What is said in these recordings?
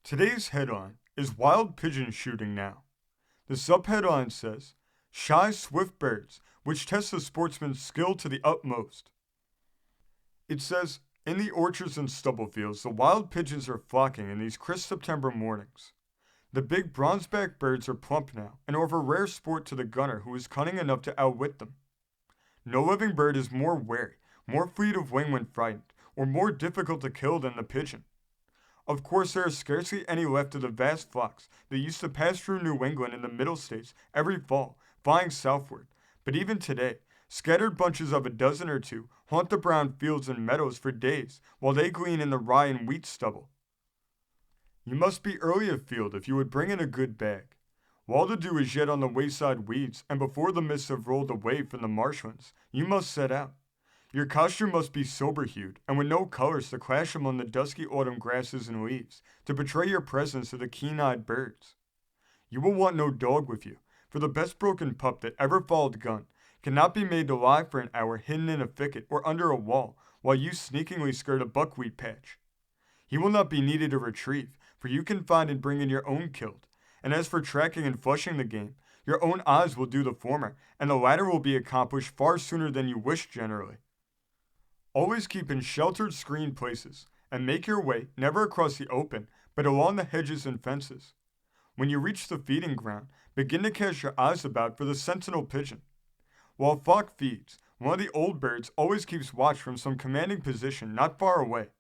Today's headline is Wild Pigeon Shooting Now. The subheadline says, Shy Swift Birds, which test the sportsman's skill to the utmost. It says, in the orchards and stubble fields, the wild pigeons are flocking in these crisp September mornings. The big bronzeback birds are plump now and offer rare sport to the gunner who is cunning enough to outwit them. No living bird is more wary, more fleet of wing when frightened, or more difficult to kill than the pigeon. Of course, there are scarcely any left of the vast flocks that used to pass through New England and the Middle States every fall, flying southward. But even today, scattered bunches of a dozen or two haunt the brown fields and meadows for days while they glean in the rye and wheat stubble. You must be early afield if you would bring in a good bag. While the dew is yet on the wayside weeds and before the mists have rolled away from the marshlands, you must set out. Your costume must be sober-hued, and with no colors to clash among the dusky autumn grasses and leaves, to betray your presence to the keen-eyed birds. You will want no dog with you, for the best broken pup that ever followed gun cannot be made to lie for an hour hidden in a thicket or under a wall while you sneakingly skirt a buckwheat patch. He will not be needed to retrieve, for you can find and bring in your own killed, and as for tracking and flushing the game, your own eyes will do the former, and the latter will be accomplished far sooner than you wish generally. Always keep in sheltered, screened places, and make your way never across the open, but along the hedges and fences. When you reach the feeding ground, begin to cast your eyes about for the sentinel pigeon. While flock feeds, one of the old birds always keeps watch from some commanding position not far away.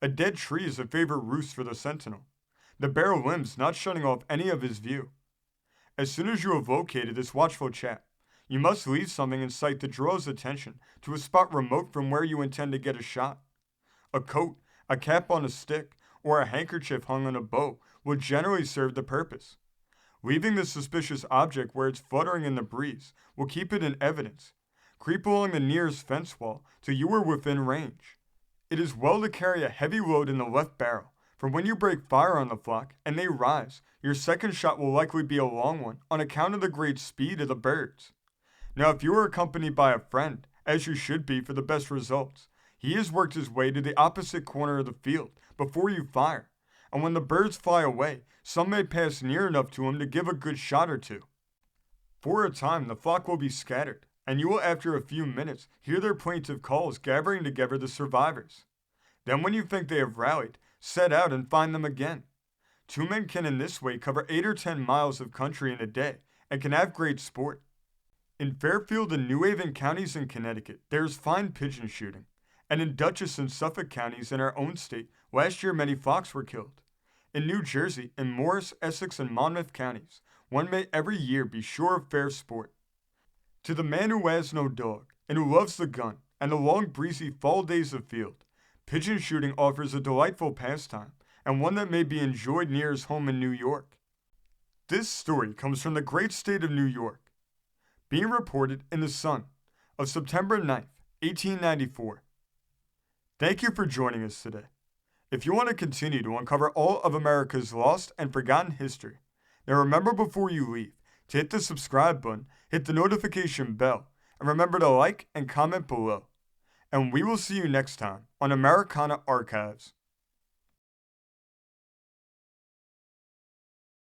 A dead tree is a favorite roost for the sentinel, the bare limbs not shutting off any of his view. As soon as you have located this watchful chap, you must leave something in sight that draws attention to a spot remote from where you intend to get a shot. A coat, a cap on a stick, or a handkerchief hung on a bow will generally serve the purpose. Leaving the suspicious object where it's fluttering in the breeze will keep it in evidence. Creep along the nearest fence wall till you are within range. It is well to carry a heavy load in the left barrel, for when you break fire on the flock and they rise, your second shot will likely be a long one on account of the great speed of the birds. Now, if you are accompanied by a friend, as you should be for the best results, he has worked his way to the opposite corner of the field before you fire, and when the birds fly away, some may pass near enough to him to give a good shot or two. For a time, the flock will be scattered, and you will after a few minutes hear their plaintive calls gathering together the survivors. Then when you think they have rallied, set out and find them again. Two men can in this way cover 8 or 10 miles of country in a day, and can have great sport. In Fairfield and New Haven counties in Connecticut, there is fine pigeon shooting, and in Dutchess and Suffolk counties in our own state, last year many flocks were killed. In New Jersey, in Morris, Essex, and Monmouth counties, one may every year be sure of fair sport. To the man who has no dog, and who loves the gun, and the long breezy fall days of field, pigeon shooting offers a delightful pastime, and one that may be enjoyed near his home in New York. This story comes from the great state of New York, being reported in the Sun of September 9th, 1894. Thank you for joining us today. If you want to continue to uncover all of America's lost and forgotten history, now remember before you leave to hit the subscribe button, hit the notification bell, and remember to like and comment below. And we will see you next time on Americana Archives.